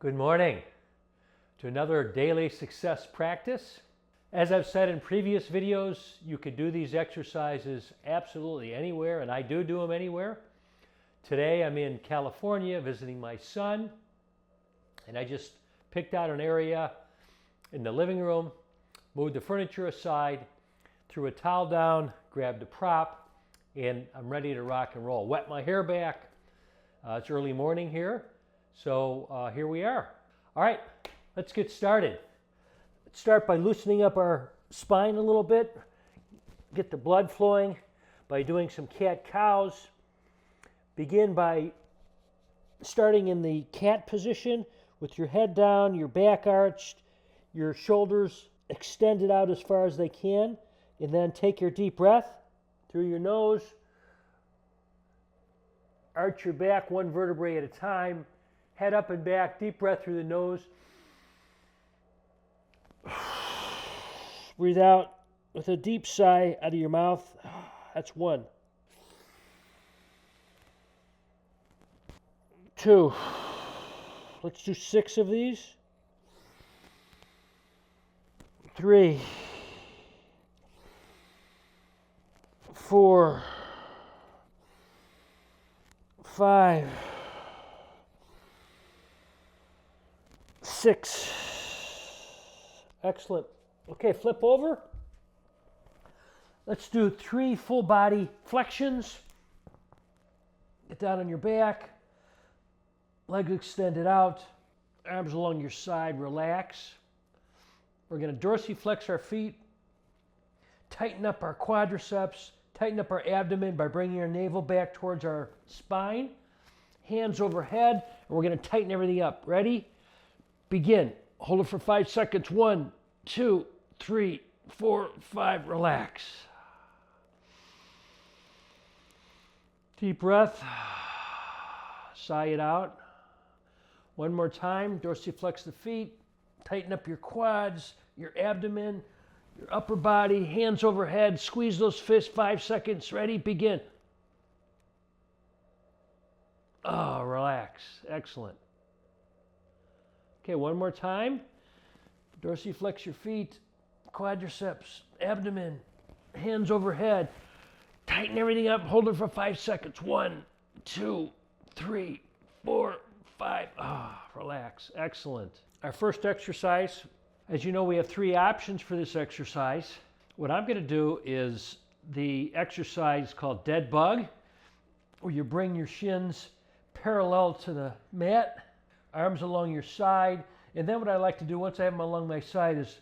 Good morning to another daily success practice. As I've said in previous videos, you could do these exercises absolutely anywhere, and I do them anywhere. Today I'm in California visiting my son, and I just picked out an area in the living room, moved the furniture aside, threw a towel down, grabbed a prop, and I'm ready to rock and roll. Wet my hair back. It's early morning here. So here we are. All right, let's get started. Let's start by loosening up our spine a little bit, get the blood flowing by doing some cat-cows. Begin by starting in the cat position with your head down, your back arched, your shoulders extended out as far as they can, and then take your deep breath through your nose. Arch your back one vertebrae at a time. Head up and back, deep breath through the nose. Breathe out with a deep sigh out of your mouth. That's 1. 2. Let's do 6 of these. 3. 4. 5. 6. Excellent. Okay, flip over. Let's do 3 full body flexions. Get down on your back. Legs extended out. Arms along your side. Relax. We're going to dorsiflex our feet. Tighten up our quadriceps. Tighten up our abdomen by bringing our navel back towards our spine. Hands overhead. And we're going to tighten everything up. Ready? Begin. Hold it for 5 seconds. 1, 2, 3, 4, 5. Relax. Deep breath. Sigh it out. One more time. Dorsiflex the feet. Tighten up your quads, your abdomen, your upper body. Hands overhead. Squeeze those fists. 5 seconds. Ready? Begin. Oh, relax. Excellent. Okay, one more time. Dorsiflex your feet, quadriceps, abdomen, hands overhead. Tighten everything up. Hold it for 5 seconds. 1, 2, 3, 4, 5. Relax. Excellent. Our first exercise, as you know, we have 3 options for this exercise. What I'm going to do is the exercise called dead bug, where you bring your shins parallel to the mat, arms along your side, and then what I like to do once I have them along my side is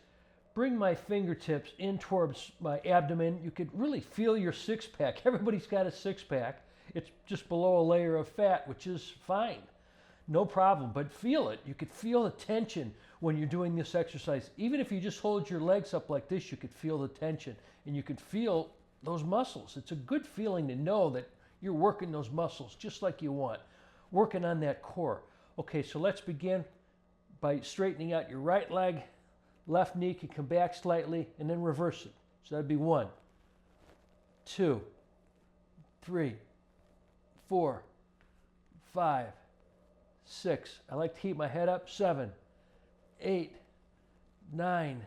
bring my fingertips in towards my abdomen. You could really feel your six-pack. Everybody's got a six-pack. It's just below a layer of fat, which is fine. No problem, but feel it. You could feel the tension when you're doing this exercise. Even if you just hold your legs up like this, you could feel the tension, and you could feel those muscles. It's a good feeling to know that you're working those muscles just like you want, working on that core. Okay, so let's begin by straightening out your right leg. Left knee can come back slightly, and then reverse it. So that'd be 1, 2, 3, 4, 5, 6. I like to keep my head up. 7, 8, 9,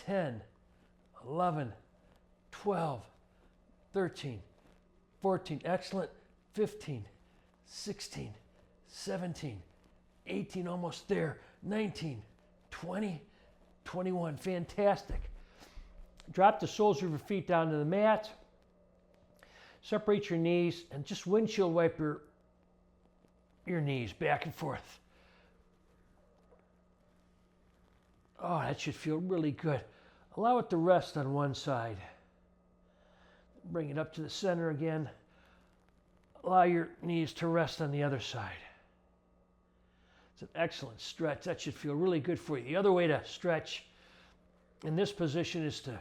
10, 11, 12, 13, 14. Excellent. 15, 16, 17, 18, almost there. 19, 20, 21. Fantastic. Drop the soles of your feet down to the mat. Separate your knees and just windshield wipe your knees back and forth. Oh, that should feel really good. Allow it to rest on one side. Bring it up to the center again. Allow your knees to rest on the other side. It's an excellent stretch. That should feel really good for you. The other way to stretch in this position is to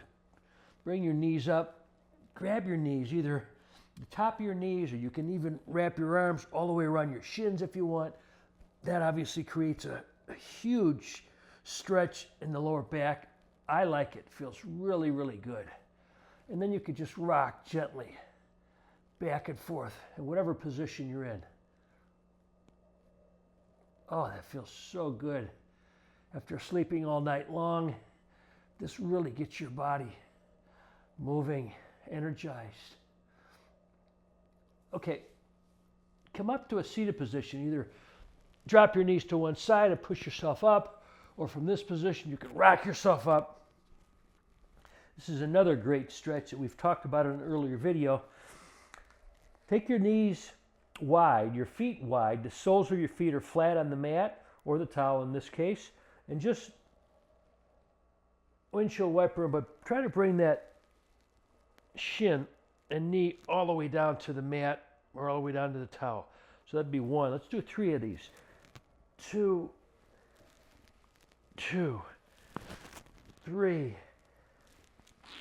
bring your knees up, grab your knees, either the top of your knees, or you can even wrap your arms all the way around your shins if you want. That obviously creates a huge stretch in the lower back. I like it. It feels really, really good. And then you could just rock gently back and forth in whatever position you're in. Oh, that feels so good. After sleeping all night long, this really gets your body moving, energized. Okay, come up to a seated position. Either drop your knees to one side and push yourself up, or from this position, you can rock yourself up. This is another great stretch that we've talked about in an earlier video. Take your knees wide, your feet wide. The soles of your feet are flat on the mat, or the towel in this case, and just windshield wiper, but try to bring that shin and knee all the way down to the mat or all the way down to the towel. So that'd be one. Let's do 3 of these. 2, 2, 3,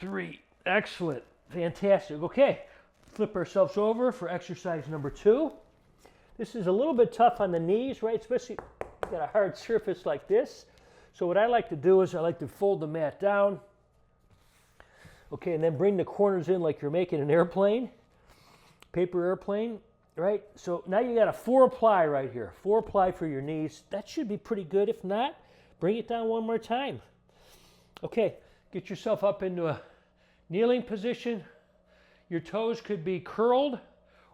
3. Excellent. Fantastic. Okay, flip ourselves over for exercise number 2. This is a little bit tough on the knees, right? Especially if you've got a hard surface like this. So what I like to do is I like to fold the mat down. Okay, and then bring the corners in like you're making an airplane, paper airplane, right? So now you got a 4 ply right here. 4 ply for your knees. That should be pretty good. If not, bring it down one more time. Okay, get yourself up into a kneeling position. Your toes could be curled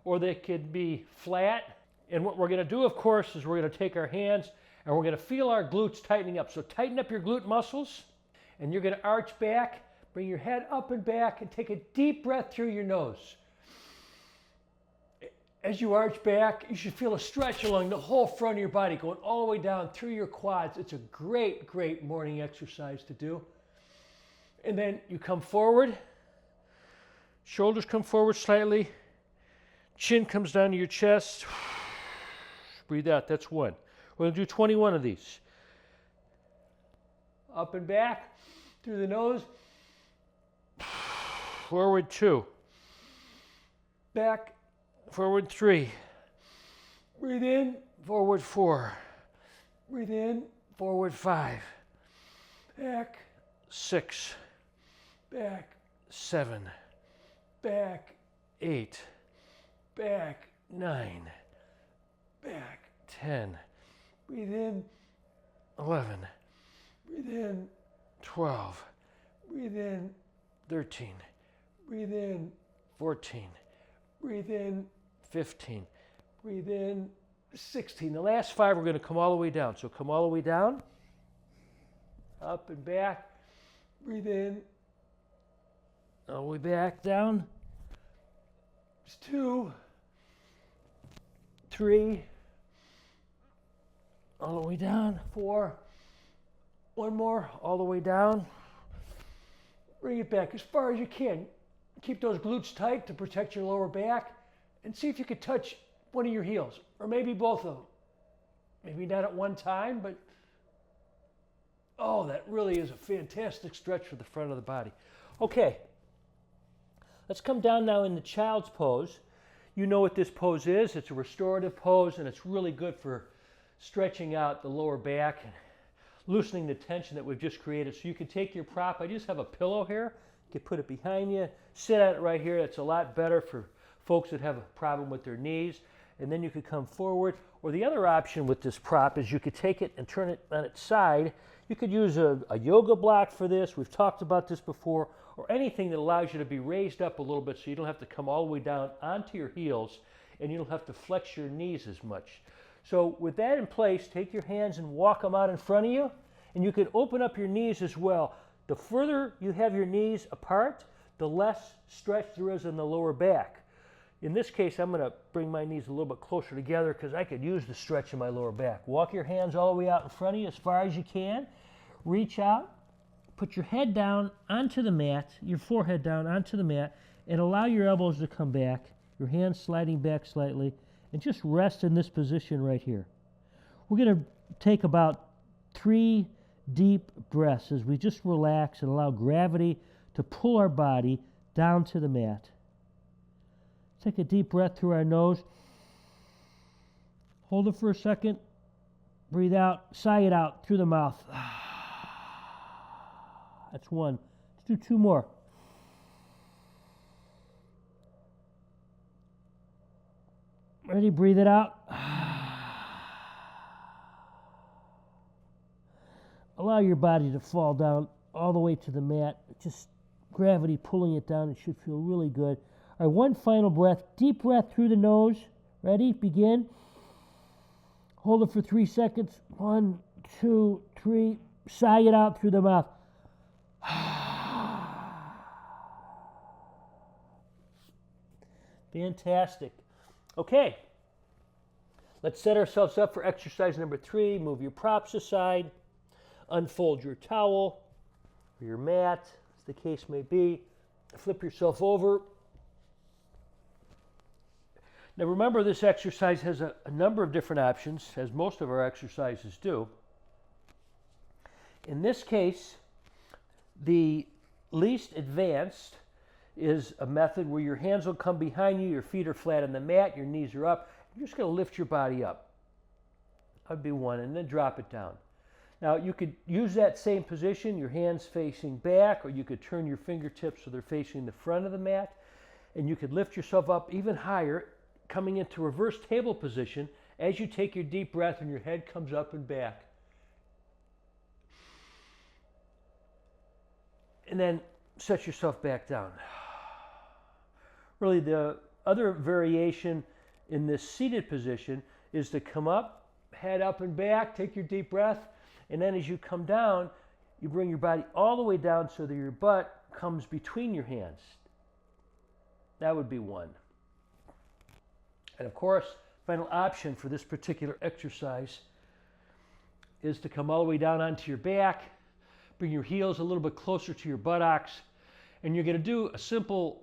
or they could be flat. And what we're going to do, of course, is we're going to take our hands and we're going to feel our glutes tightening up. So tighten up your glute muscles and you're going to arch back. Bring your head up and back and take a deep breath through your nose. As you arch back, you should feel a stretch along the whole front of your body, going all the way down through your quads. It's a great, great morning exercise to do. And then you come forward. Shoulders come forward slightly. Chin comes down to your chest. Breathe out. That's 1. We're going to do 21 of these. Up and back through the nose. Forward 2. Back, forward 3. Breathe in, forward 4. Breathe in, forward 5. Back, 6. Back, 7. Back, 8. Back, 9. Back, 10. Breathe in, 11. Breathe in, 12. Breathe in, 13. Breathe in, 14. Breathe in, 15. Breathe in, 16. The last 5, we're going to come all the way down. So come all the way down, up and back. Breathe in, all the way back, down. It's 2, 3, all the way down, 4. One more, all the way down. Bring it back as far as you can. Keep those glutes tight to protect your lower back and see if you could touch one of your heels or maybe both of them. Maybe not at one time, but oh, that really is a fantastic stretch for the front of the body. Okay, let's come down now in the child's pose. You know what this pose is. It's a restorative pose and it's really good for stretching out the lower back and loosening the tension that we've just created. So you can take your prop. I just have a pillow here. You can put it behind you, sit at it right here. That's a lot better for folks that have a problem with their knees. And then you could come forward. Or the other option with this prop is you could take it and turn it on its side. You could use a yoga block for this. We've talked about this before. Or anything that allows you to be raised up a little bit so you don't have to come all the way down onto your heels and you don't have to flex your knees as much. So with that in place, take your hands and walk them out in front of you. And you can open up your knees as well. The further you have your knees apart, the less stretch there is in the lower back. In this case, I'm going to bring my knees a little bit closer together because I could use the stretch in my lower back. Walk your hands all the way out in front of you as far as you can. Reach out. Put your head down onto the mat, your forehead down onto the mat, and allow your elbows to come back, your hands sliding back slightly, and just rest in this position right here. We're going to take about 3 deep breaths as we just relax and allow gravity to pull our body down to the mat. Take a deep breath through our nose. Hold it for a second. Breathe out. Sigh it out through the mouth. That's 1. Let's do 2 more. Ready? Breathe it out. allow your body to fall down all the way to the mat. Just gravity pulling it down. It should feel really good. All right, one final breath. Deep breath through the nose. Ready? Begin. Hold it for 3 seconds. 1, 2, 3. Sigh it out through the mouth. Fantastic. Okay. Let's set ourselves up for exercise number 3. Move your props aside. Unfold your towel or your mat, as the case may be. Flip yourself over. Now remember, this exercise has a number of different options, as most of our exercises do. In this case, the least advanced is a method where your hands will come behind you, your feet are flat on the mat, your knees are up. You're just going to lift your body up. That would be one, and then drop it down. Now you could use that same position, your hands facing back, or you could turn your fingertips so they're facing the front of the mat, and you could lift yourself up even higher, coming into reverse table position as you take your deep breath and your head comes up and back. And then set yourself back down. Really, the other variation in this seated position is to come up, head up and back, take your deep breath, and then as you come down, you bring your body all the way down so that your butt comes between your hands. That would be one. And of course, final option for this particular exercise is to come all the way down onto your back, bring your heels a little bit closer to your buttocks, and you're going to do a simple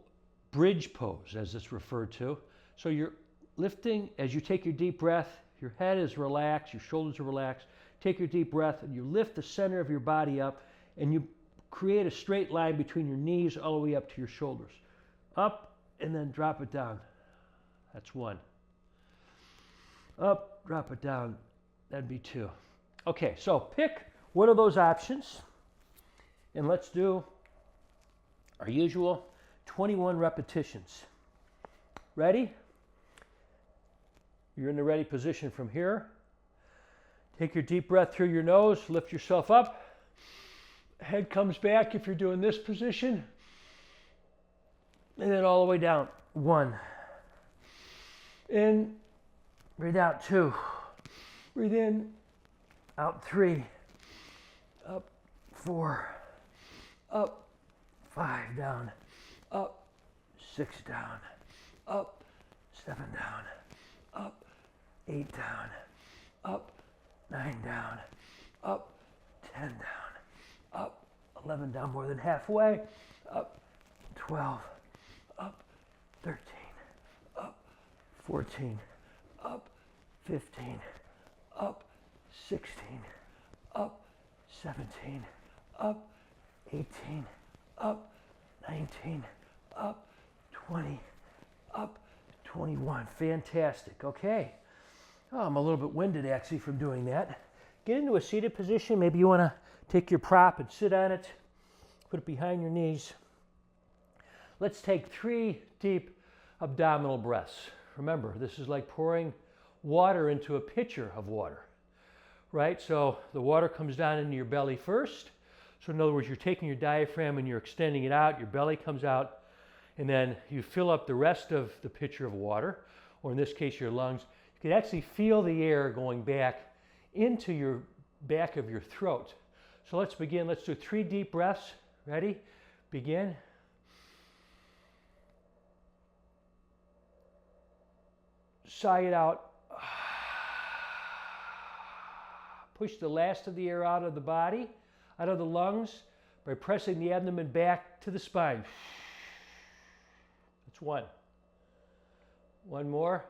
bridge pose, as it's referred to. So you're lifting as you take your deep breath, your head is relaxed, your shoulders are relaxed. Take your deep breath and you lift the center of your body up and you create a straight line between your knees all the way up to your shoulders. Up and then drop it down. That's one. Up, drop it down. That'd be 2. Okay, so pick one of those options and let's do our usual 21 repetitions. Ready? You're in the ready position from here. Take your deep breath through your nose, lift yourself up. Head comes back if you're doing this position. And then all the way down. 1. In, breathe out. 2. Breathe in, out. 3. Up. 4. Up. 5 down. Up. 6 down. Up. 7 down. Up. 8 down. Up. 9 down. Up. 10 down. Up. 11 down, more than halfway. Up. 12. Up. 13. Up. 14. Up. 15. Up. 16. Up. 17. Up. 18. Up. 19. Up. 20. Up. 21. Fantastic. Okay. Oh, I'm a little bit winded actually from doing that. Get into a seated position. Maybe you want to take your prop and sit on it. Put it behind your knees. Let's take 3 deep abdominal breaths. Remember, this is like pouring water into a pitcher of water, right? So the water comes down into your belly first. So in other words, you're taking your diaphragm and you're extending it out. Your belly comes out, and then you fill up the rest of the pitcher of water, or in this case, your lungs. You can actually feel the air going back into your back of your throat. So let's begin. Let's do 3 deep breaths. Ready? Begin. Sigh it out. Push the last of the air out of the body, out of the lungs, by pressing the abdomen back to the spine. That's 1. 1 more.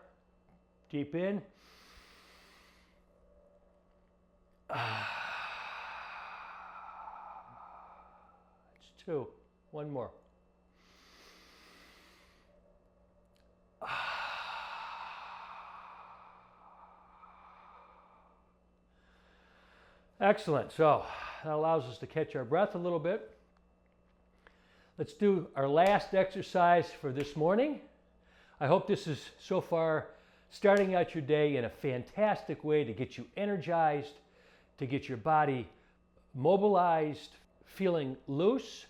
Deep in. It's 2. 1 more. Excellent. So that allows us to catch our breath a little bit. Let's do our last exercise for this morning. I hope this is so far starting out your day in a fantastic way to get you energized, to get your body mobilized, feeling loose,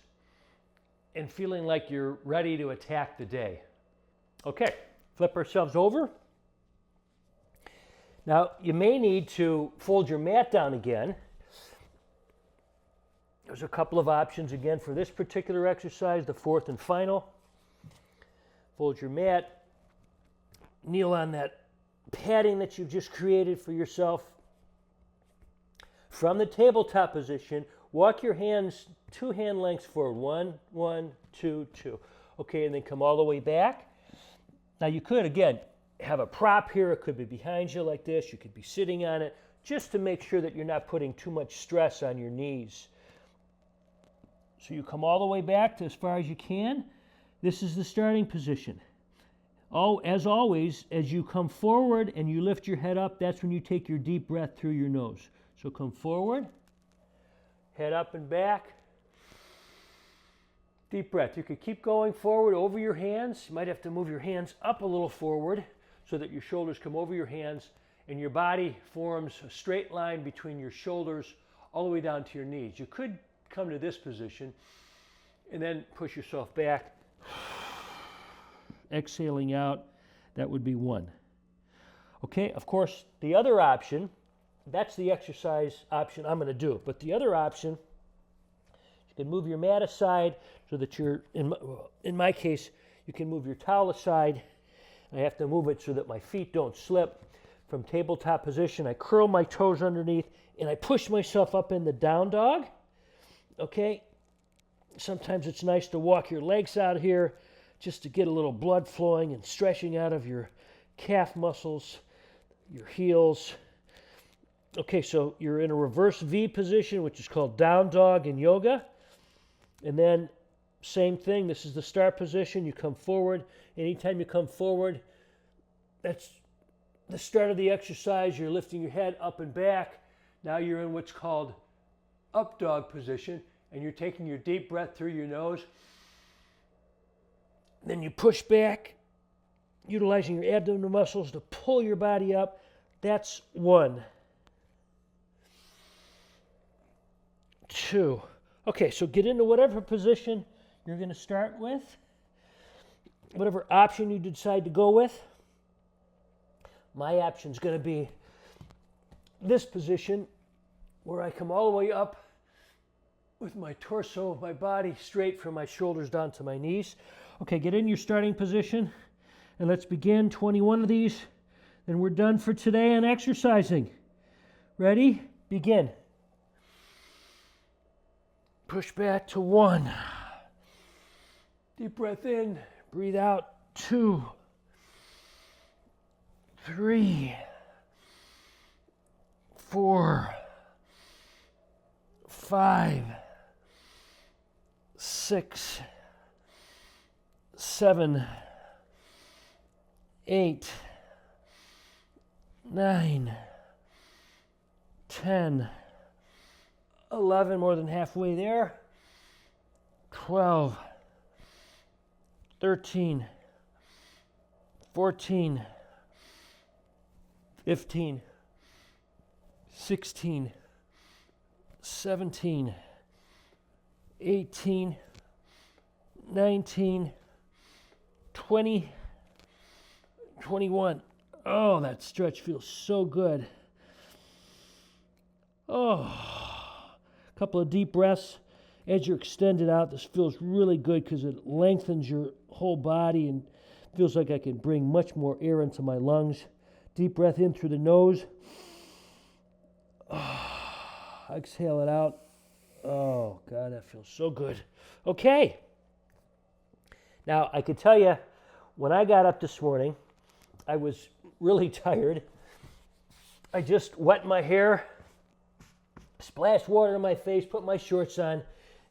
and feeling like you're ready to attack the day. Okay, flip ourselves over. Now, you may need to fold your mat down again. There's a couple of options again for this particular exercise, the fourth and final. Fold your mat, kneel on that padding that you've just created for yourself. From the tabletop position, walk your hands 2 hand lengths forward. 1, 1, 2, 2. Okay, and then come all the way back. Now you could, again, have a prop here. It could be behind you like this. You could be sitting on it, just to make sure that you're not putting too much stress on your knees. So you come all the way back to as far as you can. This is the starting position. Oh, as always, as you come forward and you lift your head up, that's when you take your deep breath through your nose. So come forward, head up and back. Deep breath. You could keep going forward over your hands. You might have to move your hands up a little forward so that your shoulders come over your hands and your body forms a straight line between your shoulders all the way down to your knees. You could come to this position and then push yourself back. Exhaling out, that would be 1. Okay, of course, the other option, that's the exercise option I'm going to do. But the other option, you can move your mat aside so that you're, in my case, you can move your towel aside. I have to move it so that my feet don't slip. From tabletop position, I curl my toes underneath and I push myself up in the down dog. Okay, sometimes it's nice to walk your legs out here just to get a little blood flowing and stretching out of your calf muscles, your heels. Okay, so you're in a reverse V position, which is called down dog in yoga. And then same thing, this is the start position. You come forward. Anytime you come forward, that's the start of the exercise. You're lifting your head up and back. Now you're in what's called up dog position, and you're taking your deep breath through your nose. Then you push back, utilizing your abdominal muscles to pull your body up. That's 1. 2. Okay, so get into whatever position you're going to start with, whatever option you decide to go with. My option is going to be this position where I come all the way up with my torso, my body straight from my shoulders down to my knees. Okay, get in your starting position, and let's begin 21 of these, then we're done for today on exercising. Ready? Begin. Push back to 1. Deep breath in, breathe out. 2, 3, 4, 5, 6, 7, 8, 9, 10, 11, more than halfway there. 12, 13, 14, 15, 16, 17, 18, 19, 20, 21. Oh, that stretch feels so good. Oh, a couple of deep breaths as you're extended out. This feels really good because it lengthens your whole body and feels like I can bring much more air into my lungs. Deep breath in through the nose. Oh, exhale it out. Oh, God, that feels so good. Okay. Now, I could tell you, when I got up this morning, I was really tired. I just wet my hair, splashed water in my face, put my shorts on,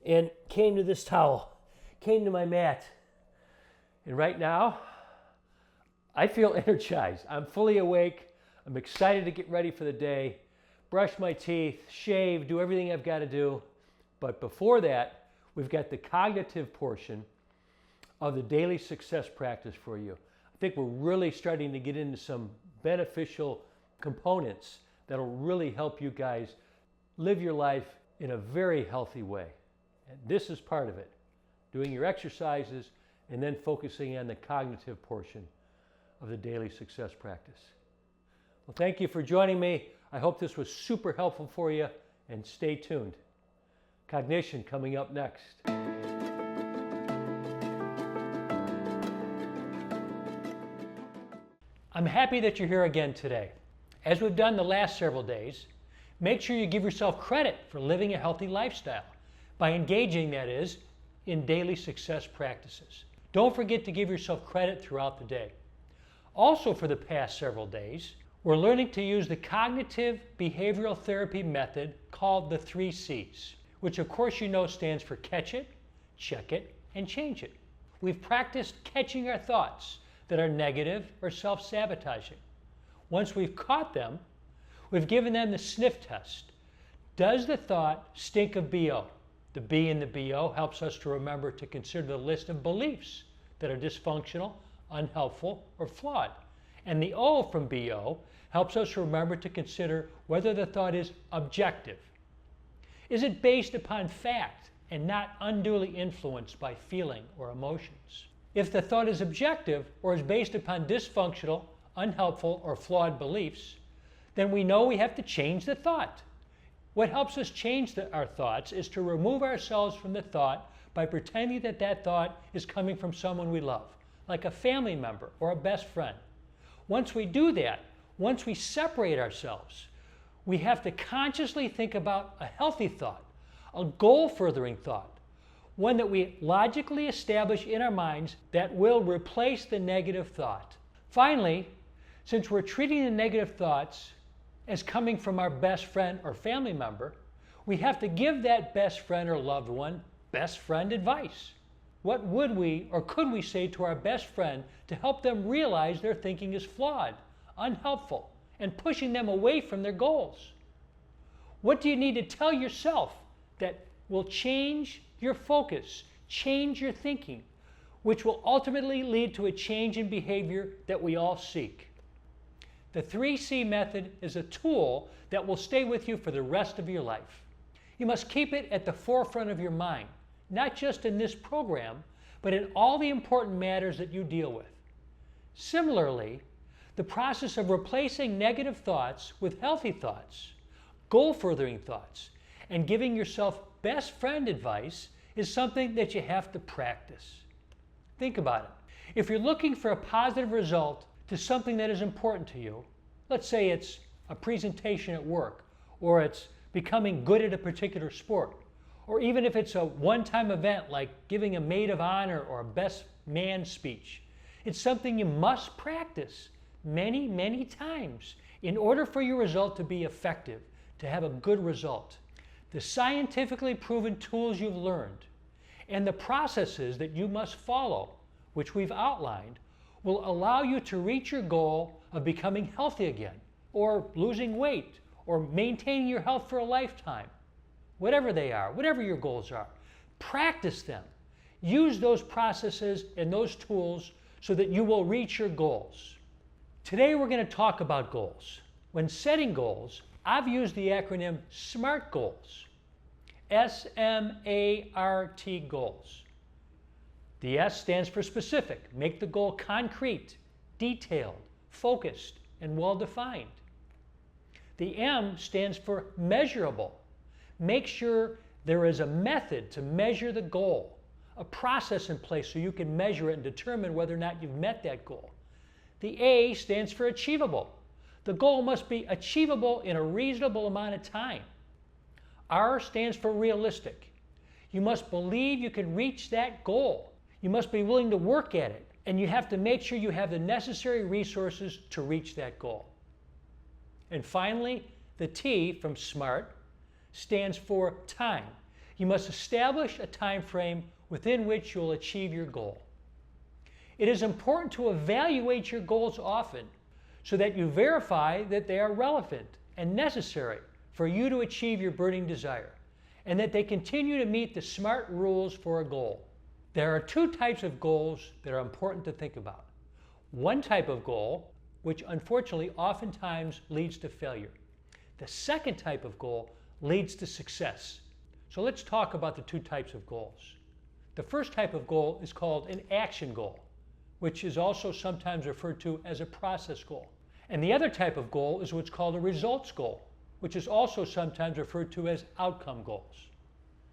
and came to this towel, came to my mat. And right now, I feel energized. I'm fully awake. I'm excited to get ready for the day, brush my teeth, shave, do everything I've got to do. But before that, we've got the cognitive portion of the daily success practice for you. I think we're really starting to get into some beneficial components that'll really help you guys live your life in a very healthy way. And this is part of it, doing your exercises and then focusing on the cognitive portion of the daily success practice. Well, thank you for joining me. I hope this was super helpful for you, and stay tuned. Cognition coming up next. I'm happy that you're here again today. As we've done the last several days, make sure you give yourself credit for living a healthy lifestyle by engaging, that is, in daily success practices. Don't forget to give yourself credit throughout the day. Also, for the past several days, we're learning to use the cognitive behavioral therapy method called the 3 C's, which of course you know stands for catch it, check it, and change it. We've practiced catching our thoughts that are negative or self-sabotaging. Once we've caught them, we've given them the sniff test. Does the thought stink of BO? The B in the BO helps us to remember to consider the list of beliefs that are dysfunctional, unhelpful, or flawed. And the O from BO helps us remember to consider whether the thought is objective. Is it based upon fact and not unduly influenced by feeling or emotions? If the thought is objective or is based upon dysfunctional, unhelpful, or flawed beliefs, then we know we have to change the thought. What helps us change our thoughts is to remove ourselves from the thought by pretending that that thought is coming from someone we love, like a family member or a best friend. Once we do that, once we separate ourselves, we have to consciously think about a healthy thought, a goal-furthering thought, one that we logically establish in our minds that will replace the negative thought. Finally, since we're treating the negative thoughts as coming from our best friend or family member, we have to give that best friend or loved one best friend advice. What would we or could we say to our best friend to help them realize their thinking is flawed, unhelpful, and pushing them away from their goals? What do you need to tell yourself that will change your focus, change your thinking, which will ultimately lead to a change in behavior that we all seek? The 3C method is a tool that will stay with you for the rest of your life. You must keep it at the forefront of your mind, not just in this program, but in all the important matters that you deal with. Similarly, the process of replacing negative thoughts with healthy thoughts, goal-furthering thoughts, and giving yourself best friend advice is something that you have to practice. Think about it. If you're looking for a positive result to something that is important to you, let's say it's a presentation at work, or it's becoming good at a particular sport, or even if it's a one-time event like giving a maid of honor or a best man speech, it's something you must practice many, many times in order for your result to be effective, to have a good result. The scientifically proven tools you've learned and the processes that you must follow, which we've outlined, will allow you to reach your goal of becoming healthy again, or losing weight, or maintaining your health for a lifetime. Whatever they are, whatever your goals are, practice them. Use those processes and those tools so that you will reach your goals. Today we're going to talk about goals. When setting goals, I've used the acronym SMART goals. S-M-A-R-T goals. The S stands for specific. Make the goal concrete, detailed, focused, and well-defined. The M stands for measurable. Make sure there is a method to measure the goal, a process in place so you can measure it and determine whether or not you've met that goal. The A stands for achievable. The goal must be achievable in a reasonable amount of time. R stands for realistic. You must believe you can reach that goal. You must be willing to work at it, and you have to make sure you have the necessary resources to reach that goal. And finally, the T from SMART stands for time. You must establish a time frame within which you'll achieve your goal. It is important to evaluate your goals often so that you verify that they are relevant and necessary for you to achieve your burning desire, and that they continue to meet the SMART rules for a goal. There are two types of goals that are important to think about. One type of goal, which unfortunately oftentimes leads to failure. The second type of goal leads to success, So let's talk about the two types of goals. The first type of goal is called an action goal, which is also sometimes referred to as a process goal. And the other type of goal is what's called a results goal, which is also sometimes referred to as outcome goals.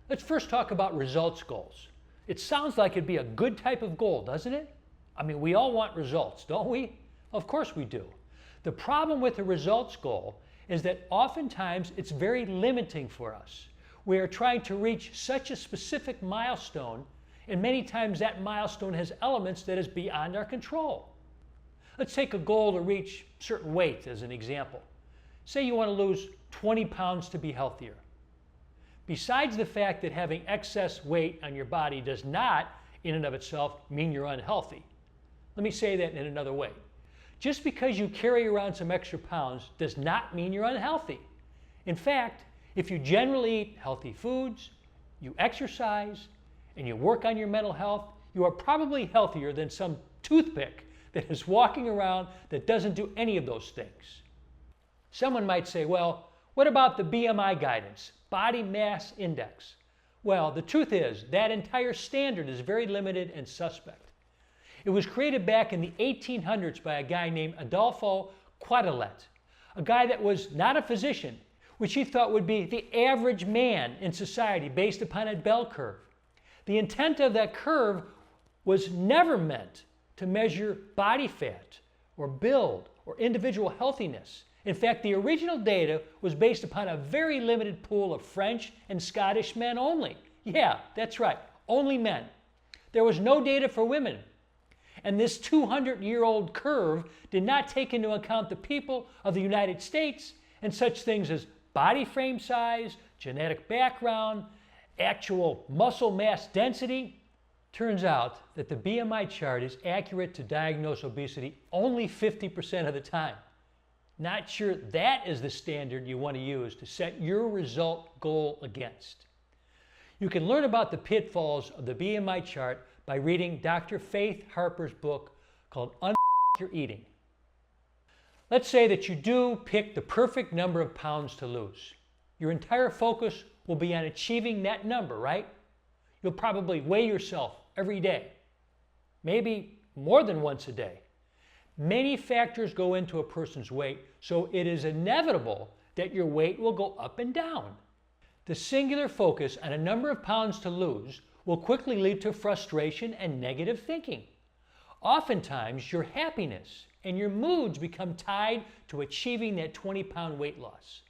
Let's first talk about results goals. It sounds like it'd be a good type of goal, doesn't it? I mean, we all want results, don't we? Of course we do. The problem with the results goal is that oftentimes it's very limiting for us. We are trying to reach such a specific milestone, and many times that milestone has elements that is beyond our control. Let's take a goal to reach certain weight as an example. Say you want to lose 20 pounds to be healthier. Besides the fact that having excess weight on your body does not, in and of itself, mean you're unhealthy. Let me say that in another way. Just because you carry around some extra pounds does not mean you're unhealthy. In fact, if you generally eat healthy foods, you exercise, and you work on your mental health, you are probably healthier than some toothpick that is walking around that doesn't do any of those things. Someone might say, well, what about the BMI guidance, body mass index? Well, the truth is that entire standard is very limited and suspect. It was created back in the 1800s by a guy named Adolfo Quetelet, a guy that was not a physician, which he thought would be the average man in society based upon a bell curve. The intent of that curve was never meant to measure body fat or build or individual healthiness. In fact, the original data was based upon a very limited pool of French and Scottish men only. Yeah, that's right, only men. There was no data for women. And this 200-year-old curve did not take into account the people of the United States and such things as body frame size, genetic background, actual muscle mass density. Turns out that the BMI chart is accurate to diagnose obesity only 50% of the time. Not sure that is the standard you want to use to set your result goal against. You can learn about the pitfalls of the BMI chart by reading Dr. Faith Harper's book called Un Your Eating. Let's say that you do pick the perfect number of pounds to lose. Your entire focus will be on achieving that number, right? You'll probably weigh yourself every day, maybe more than once a day. Many factors go into a person's weight, so it is inevitable that your weight will go up and down. The singular focus on a number of pounds to lose will quickly lead to frustration and negative thinking. Oftentimes, your happiness and your moods become tied to achieving that 20-pound weight loss.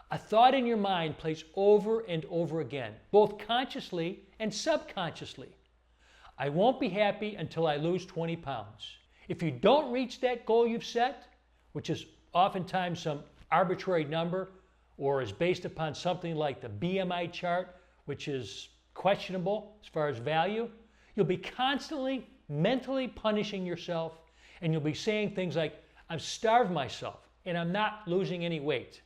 A thought in your mind plays over and over again, both consciously and subconsciously. I won't be happy until I lose 20 pounds. If you don't reach that goal you've set, which is oftentimes some arbitrary number or is based upon something like the BMI chart, which is questionable as far as value, you'll be constantly mentally punishing yourself, and you'll be saying things like, I've starved myself and I'm not losing any weight.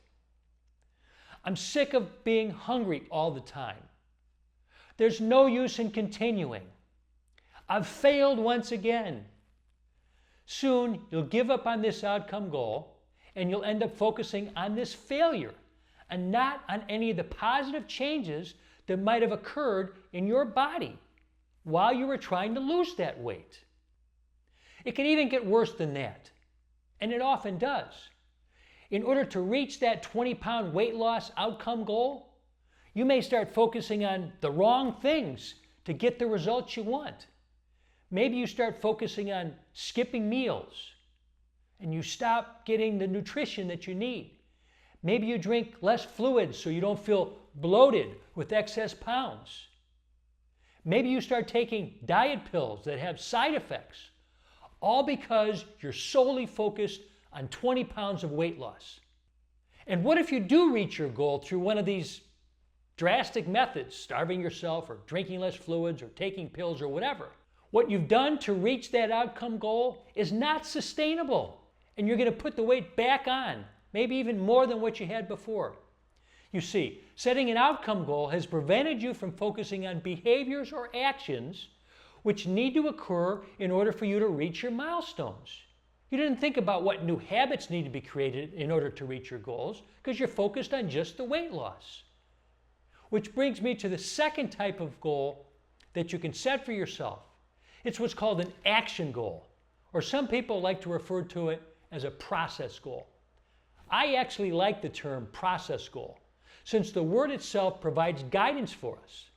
I'm sick of being hungry all the time. There's no use in continuing. I've failed once again. Soon you'll give up on this outcome goal and you'll end up focusing on this failure and not on any of the positive changes that might have occurred in your body while you were trying to lose that weight. It can even get worse than that, and it often does. In order to reach that 20-pound weight loss outcome goal, you may start focusing on the wrong things to get the results you want. Maybe you start focusing on skipping meals and you stop getting the nutrition that you need. Maybe you drink less fluids so you don't feel bloated with excess pounds. Maybe you start taking diet pills that have side effects, all because you're solely focused on 20 pounds of weight loss. And what if you do reach your goal through one of these drastic methods, starving yourself or drinking less fluids or taking pills or whatever? What you've done to reach that outcome goal is not sustainable, and you're going to put the weight back on, maybe even more than what you had before. You see, setting an outcome goal has prevented you from focusing on behaviors or actions which need to occur in order for you to reach your milestones. You didn't think about what new habits need to be created in order to reach your goals because you're focused on just the weight loss. Which brings me to the second type of goal that you can set for yourself. It's what's called an action goal, or some people like to refer to it as a process goal. I actually like the term process goal, since the word itself provides guidance for us.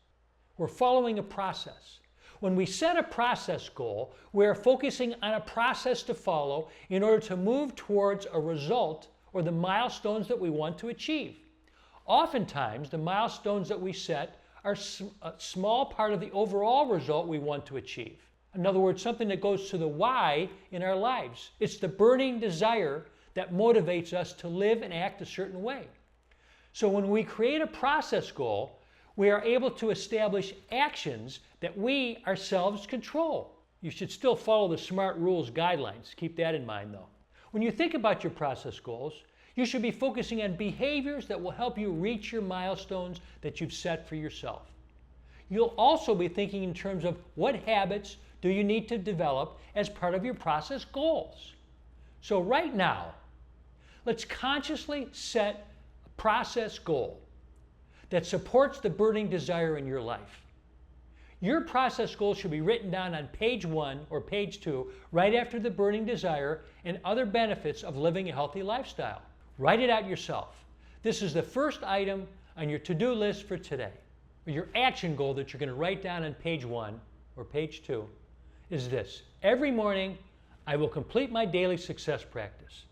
We're following a process. When we set a process goal, we are focusing on a process to follow in order to move towards a result or the milestones that we want to achieve. Oftentimes, the milestones that we set are a small part of the overall result we want to achieve. In other words, something that goes to the why in our lives. It's the burning desire that motivates us to live and act a certain way. So when we create a process goal, we are able to establish actions that we ourselves control. You should still follow the SMART rules guidelines. Keep that in mind though. When you think about your process goals, you should be focusing on behaviors that will help you reach your milestones that you've set for yourself. You'll also be thinking in terms of what habits do you need to develop as part of your process goals. So right now, let's consciously set a process goal that supports the burning desire in your life. Your process goal should be written down on page 1 or page 2 right after the burning desire and other benefits of living a healthy lifestyle. Write it out yourself. This is the first item on your to-do list for today. Your action goal that you're going to write down on page 1 or page 2 is this. Every morning, I will complete my daily success practice.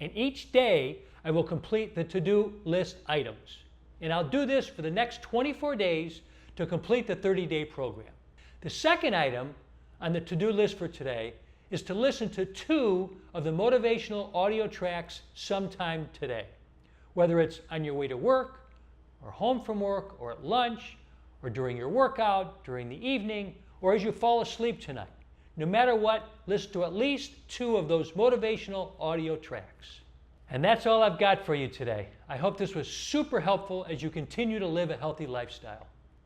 And each day, I will complete the to-do list items. And I'll do this for the next 24 days to complete the 30-day program. The second item on the to-do list for today is to listen to 2 of the motivational audio tracks sometime today. Whether it's on your way to work, or home from work, or at lunch, or during your workout, during the evening, or as you fall asleep tonight. No matter what, listen to at least 2 of those motivational audio tracks. And that's all I've got for you today. I hope this was super helpful as you continue to live a healthy lifestyle.